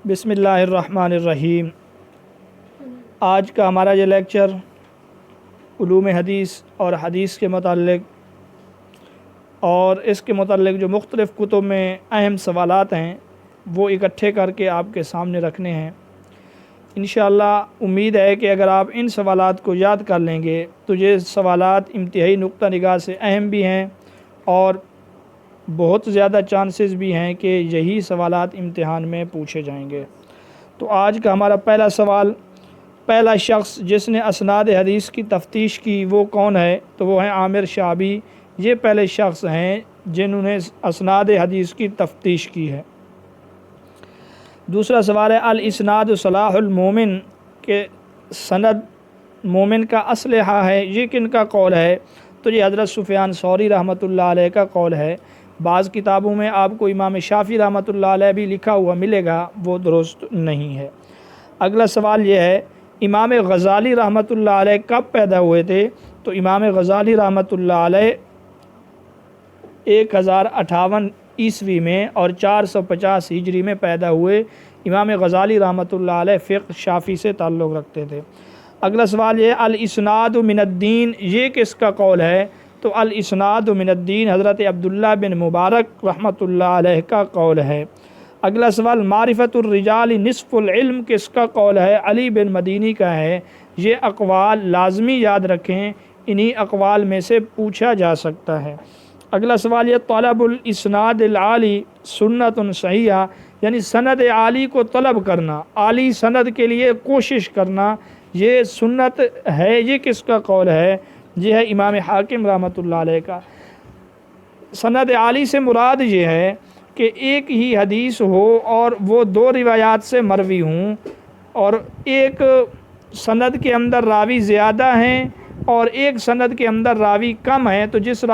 بسم اللہ الرحمن الرحیم۔ آج کا ہمارا یہ لیکچر علوم حدیث اور حدیث کے متعلق اور اس کے متعلق جو مختلف کتب میں اہم سوالات ہیں وہ اکٹھے کر کے آپ کے سامنے رکھنے ہیں۔ انشاءاللہ امید ہے کہ اگر آپ ان سوالات کو یاد کر لیں گے تو یہ سوالات انتہائی نقطہ نگاہ سے اہم بھی ہیں اور بہت زیادہ چانسز بھی ہیں کہ یہی سوالات امتحان میں پوچھے جائیں گے۔ تو آج کا ہمارا پہلا سوال، پہلا شخص جس نے اسناد حدیث کی تفتیش کی وہ کون ہے؟ تو وہ ہیں عامر شعبی۔ یہ پہلے شخص ہیں جنہوں نے اسناد حدیث کی تفتیش کی ہے۔ دوسرا سوال ہے الاسناد صلاح المومن، کہ سند مومن کا اسلحہ ہے، یہ کن کا قول ہے؟ تو یہ حضرت سفیان ثوری رحمۃ اللہ علیہ کا قول ہے۔ بعض کتابوں میں آپ کو امام شافعی رحمۃ اللہ علیہ بھی لکھا ہوا ملے گا، وہ درست نہیں ہے۔ اگلا سوال یہ ہے امام غزالی رحمۃ اللہ علیہ کب پیدا ہوئے تھے؟ تو امام غزالی رحمۃ اللہ علیہ 1058 عیسوی میں اور 450 ہجری میں پیدا ہوئے۔ امام غزالی رحمۃ اللہ علیہ فقہ شافعی سے تعلق رکھتے تھے۔ اگلا سوال یہ الاسناد من الدین، یہ کس کا قول ہے؟ تو الاسناد من الدین حضرت عبداللہ بن مبارک رحمۃ اللہ علیہ کا قول ہے۔ اگلا سوال معرفت الرجال نصف العلم، کس کا قول ہے؟ علی بن مدینی کا ہے۔ یہ اقوال لازمی یاد رکھیں، انہی اقوال میں سے پوچھا جا سکتا ہے۔ اگلا سوال یہ طلب الاسناد العالی سنت صحیحہ، یعنی سند عالی کو طلب کرنا، عالی سند کے لیے کوشش کرنا، یہ سنت ہے، یہ کس کا قول ہے؟ یہ ہے امام حاکم رحمۃ اللہ علیہ کا۔ سند عالی سے مراد یہ ہے کہ ایک ہی حدیث ہو اور وہ دو روایات سے مروی ہوں، اور ایک سند کے اندر راوی زیادہ ہیں اور ایک سند کے اندر راوی کم ہیں، تو جس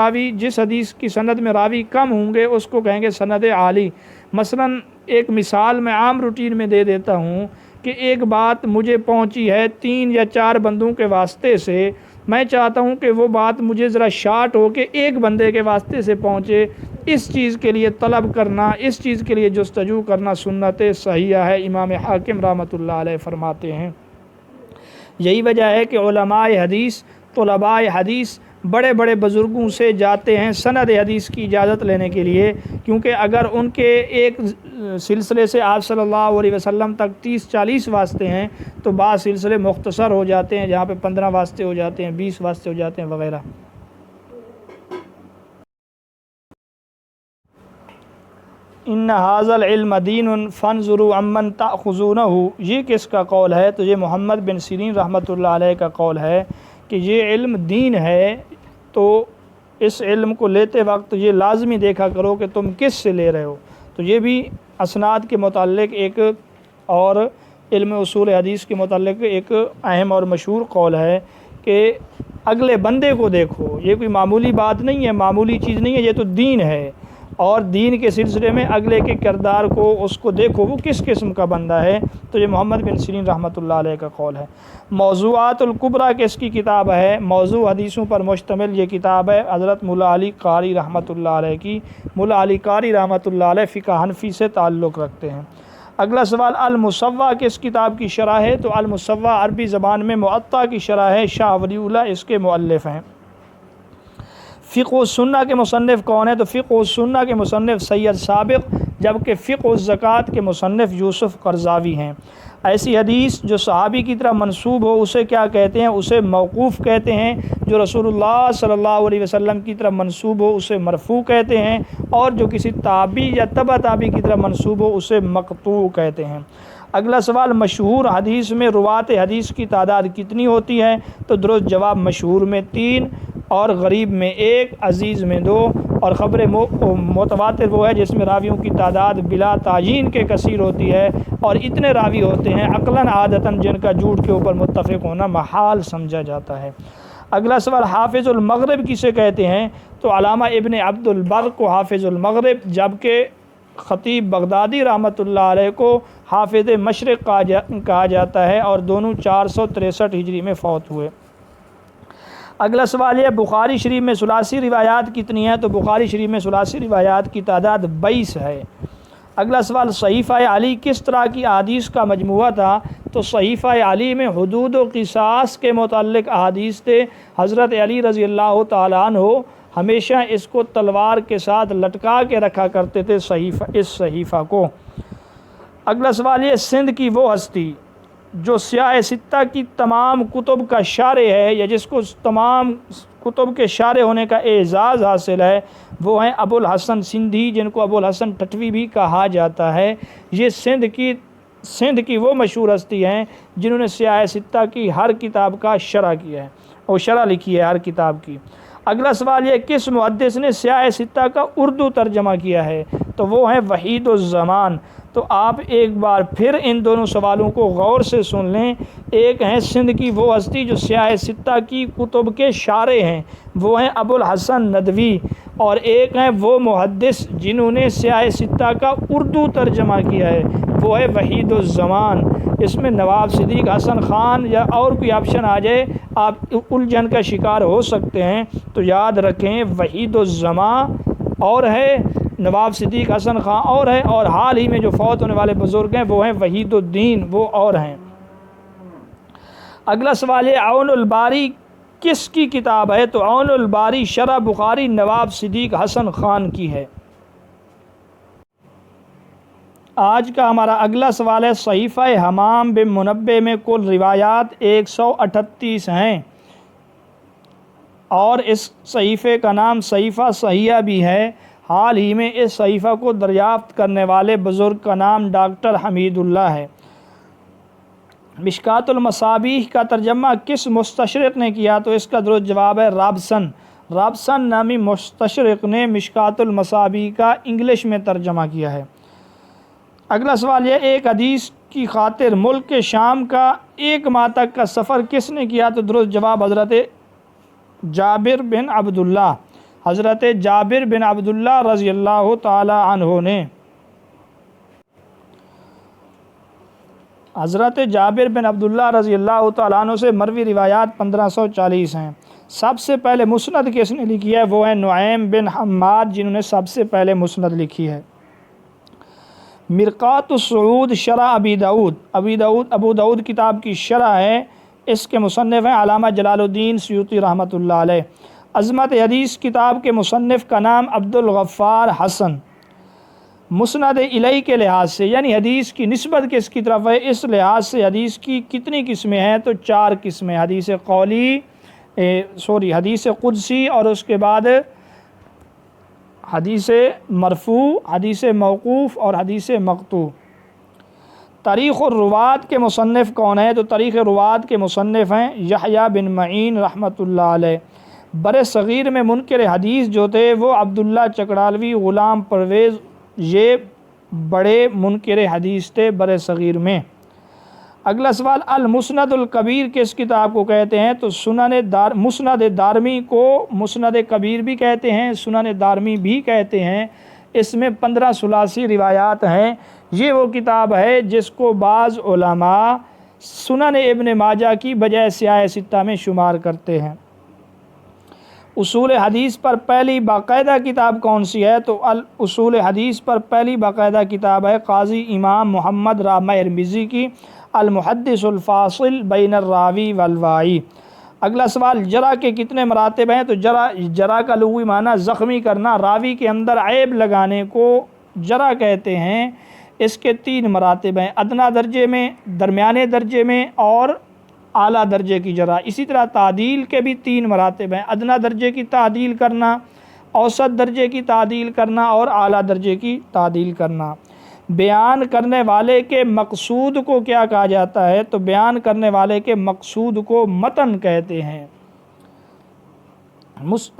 حدیث کی سند میں راوی کم ہوں گے اس کو کہیں گے سند عالی۔ مثلا ایک مثال میں عام روٹین میں دے دیتا ہوں کہ ایک بات مجھے پہنچی ہے 3 یا 4 بندوں کے واسطے سے، میں چاہتا ہوں کہ وہ بات مجھے ذرا شارٹ ہو کے ایک بندے کے واسطے سے پہنچے، اس چیز کے لیے طلب کرنا، اس چیز کے لیے جستجو کرنا سنت صحیحہ ہے، امام حاکم رحمۃ اللہ علیہ فرماتے ہیں۔ یہی وجہ ہے کہ علماء حدیث، طلباء حدیث بڑے بڑے بزرگوں سے جاتے ہیں سند حدیث کی اجازت لینے کے لیے، کیونکہ اگر ان کے ایک سلسلے سے آپ صلی اللہ علیہ وسلم تک 30-40 واسطے ہیں تو بعض سلسلے مختصر ہو جاتے ہیں، جہاں پہ 15 واسطے ہو جاتے ہیں، 20 واسطے ہو جاتے ہیں وغیرہ۔ ان ھذا العلم دین فانظروا عمن تأخذونہ، یہ کس کا قول ہے؟ تو یہ محمد بن سیرین رحمۃ اللہ علیہ کا قول ہے کہ یہ علم دین ہے، تو اس علم کو لیتے وقت یہ لازمی دیکھا کرو کہ تم کس سے لے رہے ہو۔ تو یہ بھی اسناد کے متعلق ایک اور علم اصول حدیث کے متعلق ایک اہم اور مشہور قول ہے کہ اگلے بندے کو دیکھو، یہ کوئی معمولی بات نہیں ہے، معمولی چیز نہیں ہے، یہ تو دین ہے، اور دین کے سلسلے میں اگلے کے کردار کو، اس کو دیکھو وہ کس قسم کا بندہ ہے۔ تو یہ محمد بن سیرین رحمۃ اللہ علیہ کا قول ہے۔ موضوعات الکبریٰ کس کی کتاب ہے؟ موضوع حدیثوں پر مشتمل یہ کتاب ہے حضرت مولا علی قاری رحمۃ اللہ علیہ کی۔ مولا علی قاری رحمۃ اللہ علیہ فقہ حنفی سے تعلق رکھتے ہیں۔ اگلا سوال المصوّع کس کتاب کی شرح ہے؟ تو المصوّع عربی زبان میں معطا کی شرح ہے، شاہ ولی اللہ اس کے مؤلف ہیں۔ فقہ السنہ کے مصنف کون ہے؟ تو فقہ السنہ کے مصنف سید سابق، جبکہ فقہ الزکوٰۃ کے مصنف یوسف قرضاوی ہیں۔ ایسی حدیث جو صحابی کی طرح منسوب ہو اسے کیا کہتے ہیں؟ اسے موقوف کہتے ہیں۔ جو رسول اللہ صلی اللہ علیہ وسلم کی طرف منسوب ہو اسے مرفوع کہتے ہیں، اور جو کسی تابعی یا تبع تابعی کی طرف منسوب ہو اسے مقطوع کہتے ہیں۔ اگلا سوال مشہور حدیث میں روات حدیث کی تعداد کتنی ہوتی ہے؟ تو درست جواب مشہور میں 3 اور غریب میں 1، عزیز میں 2، اور خبر متواتر وہ ہے جس میں راویوں کی تعداد بلا تعیین کے کثیر ہوتی ہے اور اتنے راوی ہوتے ہیں عقلاً عادتاً جن کا جھوٹ کے اوپر متفق ہونا محال سمجھا جاتا ہے۔ اگلا سوال حافظ المغرب کسے کہتے ہیں؟ تو علامہ ابن عبد البر کو حافظ المغرب، جبکہ خطیب بغدادی رحمۃ اللہ علیہ کو حافظ مشرق کہا جاتا ہے، اور دونوں 463 ہجری میں فوت ہوئے۔ اگلا سوال یہ بخاری شریف میں ثلاثی روایات کتنی ہیں؟ تو بخاری شریف میں ثلاثی روایات کی تعداد 22 ہے۔ اگلا سوال، صحیفہ علی کس طرح کی احادیث کا مجموعہ تھا؟ تو صحیفہ علی میں حدود و قصاص کے متعلق احادیث تھے۔ حضرت علی رضی اللہ تعالیٰ عنہ ہمیشہ اس کو تلوار کے ساتھ لٹکا کے رکھا کرتے تھے اس صحیفہ کو۔ اگلا سوال یہ، سندھ کی وہ ہستی جو سیاہ ستہ کی تمام کتب کا شارح ہے یا جس کو تمام کتب کے شارح ہونے کا اعزاز حاصل ہے، وہ ہیں ابو الحسن سندھی، جن کو ابو الحسن ٹھٹوی بھی کہا جاتا ہے۔ یہ سندھ کی وہ مشہور ہستی ہیں جنہوں نے سیاہ ستہ کی ہر کتاب کا شرح کیا ہے اور شرح لکھی ہے ہر کتاب کی۔ اگلا سوال یہ، کس محدث نے سیاہ ستہ کا اردو ترجمہ کیا ہے؟ تو وہ ہیں وحید الزمان۔ تو آپ ایک بار پھر ان دونوں سوالوں کو غور سے سن لیں۔ ایک ہیں سندھ کی وہ ہستی جو سیاہ ستہ کی کتب کے شارح ہیں، وہ ہیں ابو الحسن ندوی، اور ایک ہیں وہ محدث جنہوں نے سیاہ ستہ کا اردو ترجمہ کیا ہے، وہ ہے وحید الزمان۔ اس میں نواب صدیق حسن خان یا اور کوئی آپشن آ جائے آپ الجھن کا شکار ہو سکتے ہیں، تو یاد رکھیں وحید الزمان اور ہے، نواب صدیق حسن خان اور ہے، اور حال ہی میں جو فوت ہونے والے بزرگ ہیں وہ ہیں وحید الدین، وہ اور ہیں۔ اگلا سوال ہے، عون الباری کس کی کتاب ہے؟ تو عون الباری شرح بخاری نواب صدیق حسن خان کی ہے۔ آج کا ہمارا اگلا سوال ہے، صحیفہ حمام بن منبہ میں کل روایات 138 ہیں اور اس صحیفے کا نام صحیفہ صحیحہ بھی ہے۔ حال ہی میں اس صحیفہ کو دریافت کرنے والے بزرگ کا نام ڈاکٹر حمید اللہ ہے۔ مشکات المصابیح کا ترجمہ کس مستشرق نے کیا؟ تو اس کا درست جواب ہے رابسن نامی مستشرق نے مشکات المصابیح کا انگلش میں ترجمہ کیا ہے۔ اگلا سوال یہ، ایک حدیث کی خاطر ملک شام کا 1 ماہ تک کا سفر کس نے کیا؟ تو درست جواب حضرت جابر بن عبداللہ رضی اللہ تعالی عنہ نے۔ حضرت جابر بن عبداللہ رضی اللہ تعالیٰ عنہ سے مروی روایات 1540 ہیں۔ سب سے پہلے مسند کس نے لکھی ہے؟ وہ ہیں نعیم بن حماد، جنہوں نے سب سے پہلے مسند لکھی ہے۔ مرقات الصعود شرح ابو داود کتاب کی شرح ہے، اس کے مصنف ہیں علامہ جلال الدین سیوطی رحمۃ اللہ علیہ۔ عظمت حدیث کتاب کے مصنف کا نام عبد الغفار حسن۔ مسند الیہ کے لحاظ سے یعنی حدیث کی نسبت کس کی طرف ہے، اس لحاظ سے حدیث کی کتنی قسمیں ہیں؟ تو 4 قسمیں، حدیث قدسی، اور اس کے بعد حدیث مرفوع، حدیث موقوف اور حدیث مقطوع۔ تاریخ الروات کے مصنف کون ہیں؟ تو تاریخ الروات کے مصنف ہیں یحییٰ بن معین رحمۃ اللہ علیہ۔ بر صغیر میں منکر حدیث جو تھے وہ عبداللہ چکڑالوی، غلام پرویز، یہ بڑے منکر حدیث تھے بر صغیر میں۔ اگلا سوال، المسند الکبیر کس کتاب کو کہتے ہیں؟ تو مسند دارمی کو مسند کبیر بھی کہتے ہیں، سنن دارمی بھی کہتے ہیں۔ اس میں 15 ثلاثی روایات ہیں۔ یہ وہ کتاب ہے جس کو بعض علماء سنن ابن ماجہ کی بجائے سیاہ ستہ میں شمار کرتے ہیں۔ اصول حدیث پر پہلی باقاعدہ کتاب کون سی ہے؟ تو اصول حدیث پر پہلی باقاعدہ کتاب ہے قاضی امام محمد رامہ ارمذی کی المحدث الفاصل بین الراوی والوائی۔ اگلا سوال، جرح کے کتنے مراتب ہیں؟ تو جرح کا لغوی معنی زخمی کرنا، راوی کے اندر عیب لگانے کو جرح کہتے ہیں۔ اس کے 3 مراتب ہیں، ادنا درجے میں، درمیانے درجے میں اور اعلیٰ درجے کی جرح۔ اسی طرح تعدیل کے بھی 3 مراتب ہیں، ادنا درجے کی تعدیل کرنا، اوسط درجے کی تعدیل کرنا اور اعلیٰ درجے کی تعدیل کرنا۔ بیان کرنے والے کے مقصود کو کیا کہا جاتا ہے؟ تو بیان کرنے والے کے مقصود کو متن کہتے ہیں۔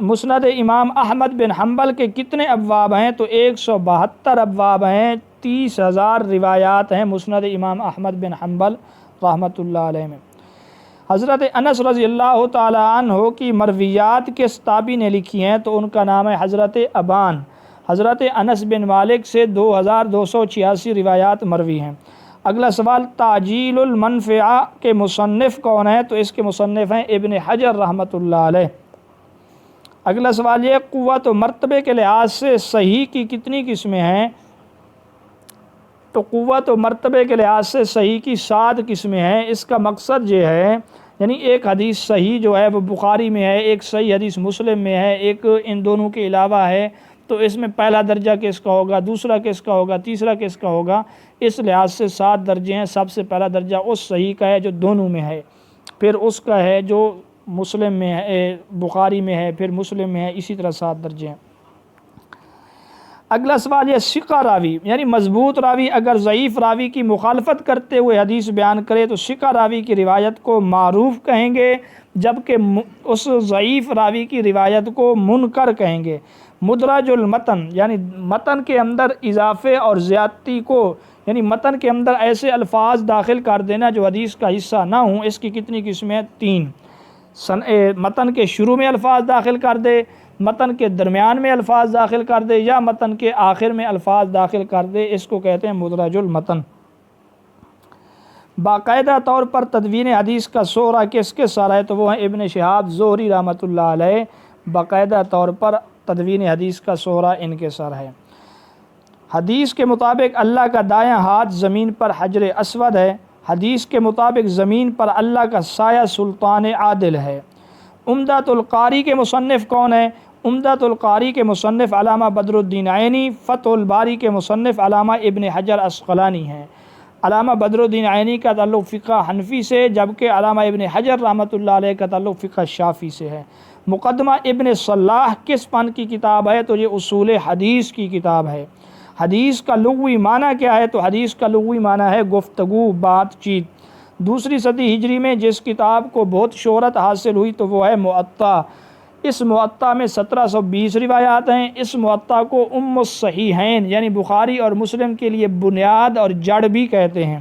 مسند امام احمد بن حنبل کے کتنے ابواب ہیں؟ تو 172 ابواب ہیں، 30,000 روایات ہیں مسند امام احمد بن حنبل رحمۃ اللہ علیہ میں۔ حضرت انس رضی اللہ تعالی عنہ کی مرویات کس تابعی نے لکھی ہیں؟ تو ان کا نام ہے حضرت ابان۔ حضرت انس بن مالک سے 2286 روایات مروی ہیں۔ اگلا سوال، تعجیل المنفعہ کے مصنف کون ہیں؟ تو اس کے مصنف ہیں ابن حجر رحمۃ اللہ علیہ۔ اگلا سوال یہ، قوت و مرتبے کے لحاظ سے صحیح کی کتنی قسمیں ہیں؟ تو قوت و مرتبے کے لحاظ سے صحیح کی 7 قسمیں ہیں۔ اس کا مقصد یہ ہے یعنی ایک حدیث صحیح جو ہے وہ بخاری میں ہے، ایک صحیح حدیث مسلم میں ہے، ایک ان دونوں کے علاوہ ہے، تو اس میں پہلا درجہ کس کا ہوگا، دوسرا کس کا ہوگا، تیسرا کس کا ہوگا، اس لحاظ سے 7 درجے ہیں۔ سب سے پہلا درجہ اس صحیح کا ہے جو دونوں میں ہے، پھر اس کا ہے جو مسلم میں ہے، بخاری میں ہے، پھر مسلم میں ہے، اسی طرح 7 درجے ہیں۔ اگلا سوال یہ ثقہ راوی یعنی مضبوط راوی اگر ضعیف راوی کی مخالفت کرتے ہوئے حدیث بیان کرے تو ثقہ راوی کی روایت کو معروف کہیں گے، جبکہ اس ضعیف راوی کی روایت کو منکر کہیں گے۔ مدرج المتن یعنی متن کے اندر اضافے اور زیادتی کو یعنی متن کے اندر ایسے الفاظ داخل کر دینا جو حدیث کا حصہ نہ ہوں، اس کی کتنی قسمیں؟ 3۔ متن کے شروع میں الفاظ داخل کر دے، متن کے درمیان میں الفاظ داخل کر دے، یا متن کے آخر میں الفاظ داخل کر دے، اس کو کہتے ہیں مدرج المتن۔ باقاعدہ طور پر تدوین حدیث کا شہرہ کس کے سر ہے؟ تو وہ ہیں ابن شہاب زہری رحمۃ اللہ علیہ، باقاعدہ طور پر تدوین حدیث کا شہرہ ان کے سر ہے۔ حدیث کے مطابق اللہ کا دایاں ہاتھ زمین پر حجر اسود ہے، حدیث کے مطابق زمین پر اللہ کا سایہ سلطان عادل ہے۔ عمدۃ القاری کے مصنف کون ہیں؟ عمدۃ القاری کے مصنف علامہ بدر الدین عینی، فتح الباری کے مصنف علامہ ابن حجر عسقلانی ہیں۔ علامہ بدر الدین عینی کا تعلق فقہ حنفی سے، جبکہ علامہ ابن حجر رحمۃ اللہ علیہ کا تعلق فقہ شافعی سے ہے۔ مقدمہ ابن صلاح کس فن کی کتاب ہے؟ تو یہ اصول حدیث کی کتاب ہے۔ حدیث کا لغوی معنی کیا ہے؟ تو حدیث کا لغوی معنی ہے گفتگو، بات چیت۔ 2 صدی ہجری میں جس کتاب کو بہت شہرت حاصل ہوئی تو وہ ہے موطا۔ اس موطا میں 1720 روایات ہیں۔ اس موطا کو ام الصحیحین یعنی بخاری اور مسلم کے لیے بنیاد اور جڑ بھی کہتے ہیں۔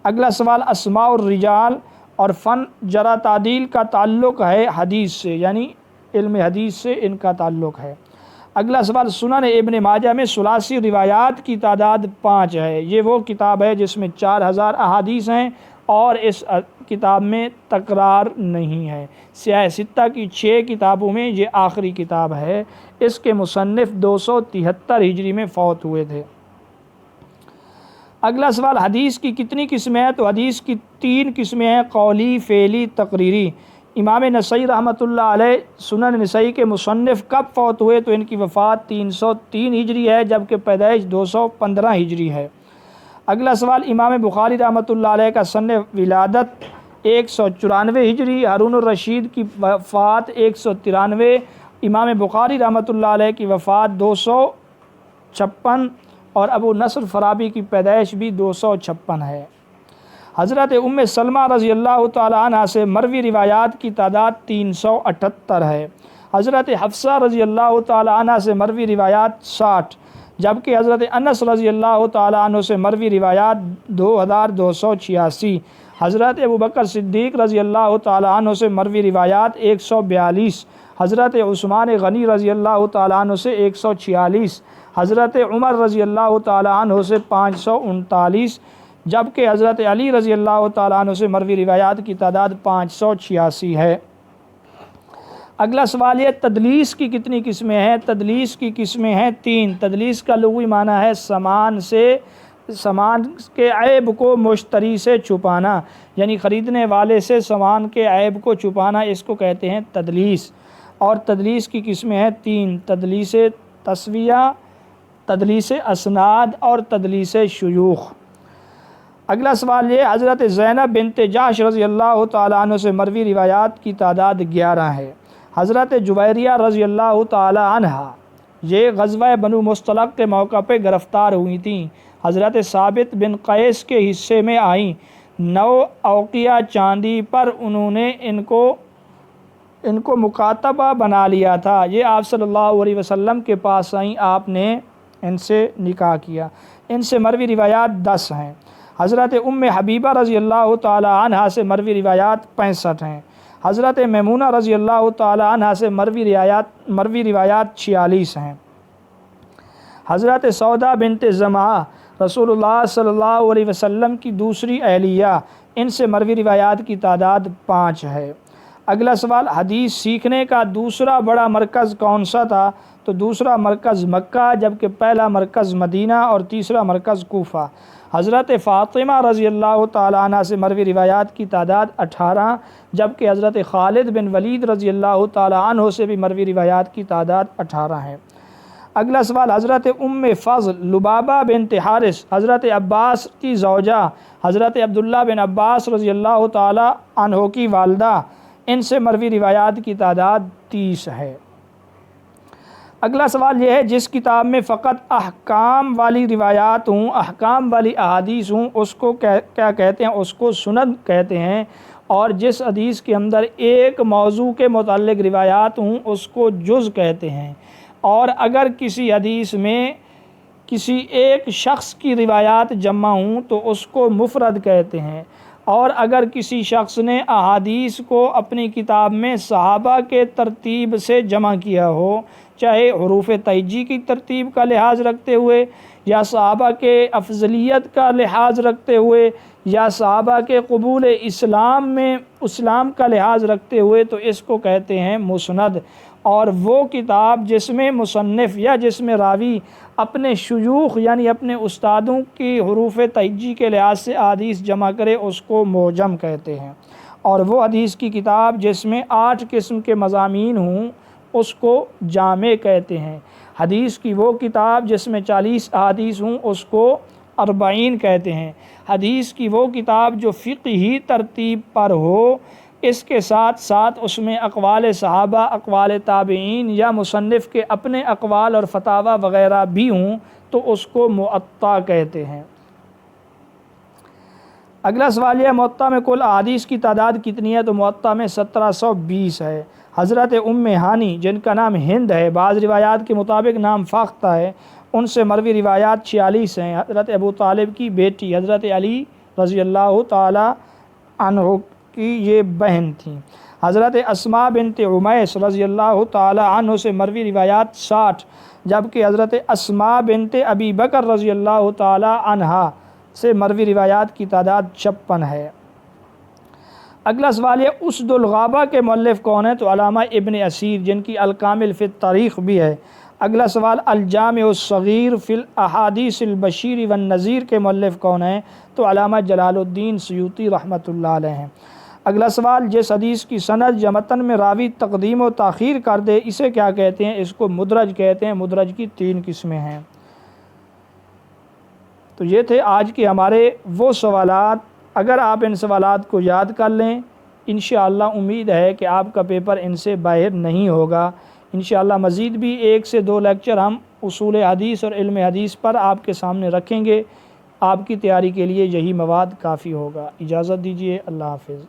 اگلا سوال اسماء الرجال اور فن جرح تعدیل کا تعلق ہے حدیث سے، یعنی علم حدیث سے ان کا تعلق ہے۔ اگلا سوال سنن ابن ماجہ میں ثلاثی روایات کی تعداد 5 ہے۔ یہ وہ کتاب ہے جس میں 4000 احادیث ہیں اور اس کتاب میں تکرار نہیں ہے۔ سیاہ ستہ کی 6 کتابوں میں یہ آخری کتاب ہے۔ اس کے مصنف 273 ہجری میں فوت ہوئے تھے۔ اگلا سوال حدیث کی کتنی قسمیں ہیں؟ تو حدیث کی 3 قسمیں ہیں، قولی، فعلی، تقریری۔ امام نسائی رحمۃ اللہ علیہ سنن نسائی کے مصنف کب فوت ہوئے؟ تو ان کی وفات 303 ہجری ہے، جبکہ پیدائش 215 ہجری ہے۔ اگلا سوال امام بخاری رحمۃ اللہ علیہ کا سن ولادت 194 ہجری، ہارون الرشید کی وفات 193، امام بخاری رحمۃ اللہ علیہ کی وفات 256 اور ابو نصر فارابی کی پیدائش بھی 256 ہے۔ حضرت ام سلمہ رضی اللہ تعالی عنہ سے مروی روایات کی تعداد 378 ہے۔ حضرت حفصہ رضی اللہ تعالی عنہ سے مروی روایات 60، جبکہ حضرت انس رضی اللہ تعالی عنہ سے مروی روایات 2286۔ حضرت ابوبکر صدیق رضی اللہ تعالی عنہ سے مروی روایات 142، حضرت عثمان غنی رضی اللہ تعالی عنہ سے 146، حضرت عمر رضی اللہ تعالی عنہ سے 539، جبکہ حضرت علی رضی اللہ تعالی عنہ سے مروی روایات کی تعداد 586 ہے۔ اگلا سوال یہ تدلیس کی کتنی قسمیں ہیں؟ تدلیس کی قسمیں ہیں 3۔ تدلیس کا لغوی معنی ہے سامان کے عیب کو مشتری سے چھپانا، یعنی خریدنے والے سے سامان کے عیب کو چھپانا، اس کو کہتے ہیں تدلیس۔ اور تدلیس کی قسمیں ہیں 3، تدلیس تسویہ، تدلیس اسناد اور تدلیس شیوخ۔ اگلا سوال یہ حضرت زینب بنت جحش رضی اللہ تعالی عنہ سے مروی روایات کی تعداد 11 ہے۔ حضرت جویریہ رضی اللہ تعالی عنہ یہ غزوہ بنو مصطلق کے موقع پہ گرفتار ہوئی تھیں۔ حضرت ثابت بن قیس کے حصے میں آئیں، 9 اوقیہ چاندی پر انہوں نے ان کو مکاتبہ بنا لیا تھا۔ یہ آپ صلی اللہ علیہ وسلم کے پاس آئیں، آپ نے ان سے نکاح کیا۔ ان سے مروی روایات 10 ہیں۔ حضرت ام حبیبہ رضی اللہ تعالی عنہ سے مروی روایات 65 ہیں۔ حضرت میمونہ رضی اللہ تعالی عنہ سے مروی روایات 46 ہیں۔ حضرت سودا بنت زمعہ رسول اللہ صلی اللہ علیہ وسلم کی دوسری اہلیہ، ان سے مروی روایات کی تعداد 5 ہے۔ اگلا سوال حدیث سیکھنے کا دوسرا بڑا مرکز کون سا تھا؟ تو تو دوسرا مرکز مکہ، جبکہ پہلا مرکز مدینہ اور تیسرا مرکز کوفہ۔ حضرت فاطمہ رضی اللہ تعالیٰ عنہ سے مروی روایات کی تعداد 18، جبکہ حضرت خالد بن ولید رضی اللہ تعالیٰ عنہ سے بھی مروی روایات کی تعداد 18 ہے۔ اگلا سوال حضرت ام فضل لبابہ بنت حارث حضرت عباس کی زوجہ حضرت عبداللہ بن عباس رضی اللہ تعالیٰ عنہ کی والدہ، ان سے مروی روایات کی تعداد 30 ہے۔ اگلا سوال یہ ہے جس کتاب میں فقط احکام والی روایات ہوں، احکام والی احادیث ہوں، اس کو کیا کہتے ہیں؟ اس کو سند کہتے ہیں، اور جس حدیث کے اندر ایک موضوع کے متعلق روایات ہوں اس کو جز کہتے ہیں، اور اگر کسی حدیث میں کسی ایک شخص کی روایات جمع ہوں تو اس کو مفرد کہتے ہیں، اور اگر کسی شخص نے احادیث کو اپنی کتاب میں صحابہ کے ترتیب سے جمع کیا ہو، چاہے حروف تہجی کی ترتیب کا لحاظ رکھتے ہوئے، یا صحابہ کے افضلیت کا لحاظ رکھتے ہوئے، یا صحابہ کے قبول اسلام کا لحاظ رکھتے ہوئے، تو اس کو کہتے ہیں مسند۔ اور وہ کتاب جس میں مصنف یا جس میں راوی اپنے شیوخ یعنی اپنے استادوں کی حروف تہجی کے لحاظ سے احادیث جمع کرے اس کو معجم کہتے ہیں، اور وہ حدیث کی کتاب جس میں 8 قسم کے مضامین ہوں اس کو جامع کہتے ہیں۔ حدیث کی وہ کتاب جس میں 40 احادیث ہوں اس کو 40 کہتے ہیں۔ حدیث کی وہ کتاب جو فقہی ترتیب پر ہو، اس کے ساتھ ساتھ اس میں اقوال صحابہ، اقوال تابعین یا مصنف کے اپنے اقوال اور فتاوی وغیرہ بھی ہوں تو اس کو موطا کہتے ہیں۔ اگلا سوال یہ موطا میں کل احادیث کی تعداد کتنی ہے؟ تو موطا میں 1720 ہے۔ حضرت ام ہانی جن کا نام ہند ہے، بعض روایات کے مطابق نام فاختہ ہے، ان سے مروی روایات 46 ہیں۔ حضرت ابو طالب کی بیٹی حضرت علی رضی اللہ تعالی عنہ کی یہ بہن تھیں۔ حضرت اسماء بنت عمیس رضی اللہ تعالی عنہ سے مروی روایات 60، جبکہ حضرت اسماء بنت ابی بکر رضی اللہ تعالی عنہا سے مروی روایات کی تعداد 56 ہے۔ اگلا سوال یہ اسد الغابہ کے مؤلف کون ہیں؟ تو علامہ ابن اسیر جن کی الکامل فی التاریخ بھی ہے۔ اگلا سوال الجامع الصغیر فی الاحادیث البشیر والنذیر کے مؤلف کون ہیں؟ تو علامہ جلال الدین سیوطی رحمۃ اللہ علیہ ہیں۔ اگلا سوال جس حدیث کی سند یا متن میں راوی تقدیم و تاخیر کر دے اسے کیا کہتے ہیں؟ اس کو مدرج کہتے ہیں۔ مدرج کی 3 قسمیں ہیں۔ تو یہ تھے آج کے ہمارے وہ سوالات۔ اگر آپ ان سوالات کو یاد کر لیں انشاءاللہ امید ہے کہ آپ کا پیپر ان سے باہر نہیں ہوگا۔ انشاءاللہ مزید بھی 1 سے 2 لیکچر ہم اصول حدیث اور علم حدیث پر آپ کے سامنے رکھیں گے۔ آپ کی تیاری کے لیے یہی مواد کافی ہوگا۔ اجازت دیجیے، اللہ حافظ۔